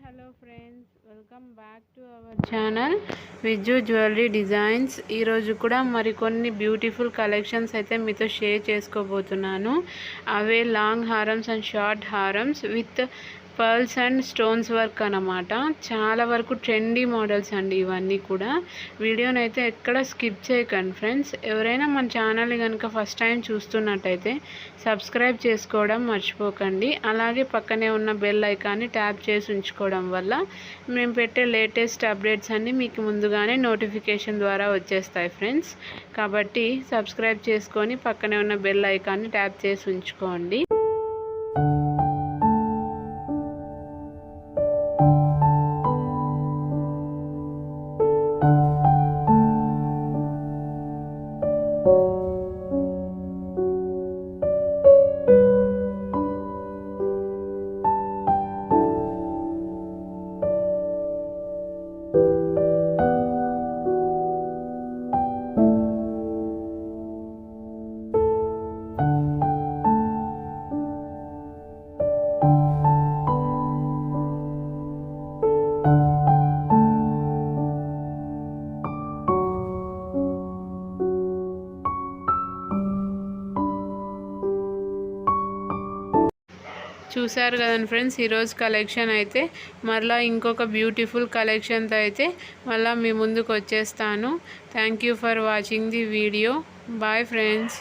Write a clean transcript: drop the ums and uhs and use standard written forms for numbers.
Hello friends, welcome back to our channel Viju jewellery designs. ఈరోజు కూడా మరికొన్ని బ్యూటిఫుల్ కలెక్షన్స్ అయితే మీతో షేర్ చేసుకోబోతున్నాను. అవే లాంగ్ హారమ్స్ అండ్ షార్ట్ హారమ్స్ with pearls and stones work అన్నమాట. చాలా వరకు ట్రెండీ మోడల్స్ అండి ఇవన్నీ కూడా. వీడియోని అయితే ఎక్కడ స్కిప్ చేయకండి ఫ్రెండ్స్. ఎవరైనా మన ఛానల్ని కనుక ఫస్ట్ టైం చూస్తున్నట్టయితే సబ్స్క్రైబ్ చేసుకోవడం మర్చిపోకండి. అలాగే పక్కనే ఉన్న బెల్ ఐకాన్ని ట్యాప్ చేసి ఉంచుకోవడం వల్ల మేము పెట్టే లేటెస్ట్ అప్డేట్స్ అన్నీ మీకు ముందుగానే నోటిఫికేషన్ ద్వారా వచ్చేస్తాయి ఫ్రెండ్స్. కాబట్టి సబ్స్క్రైబ్ చేసుకొని పక్కనే ఉన్న బెల్ ఐకాన్ని ట్యాప్ చేసి ఉంచుకోండి. చూసారు కదండి ఫ్రెండ్స్, ఈరోజు కలెక్షన్ అయితే మరలా ఇంకొక బ్యూటిఫుల్ కలెక్షన్తో అయితే మళ్ళీ మీ ముందుకు వచ్చేస్తాను. Thank you for watching the video. Bye friends.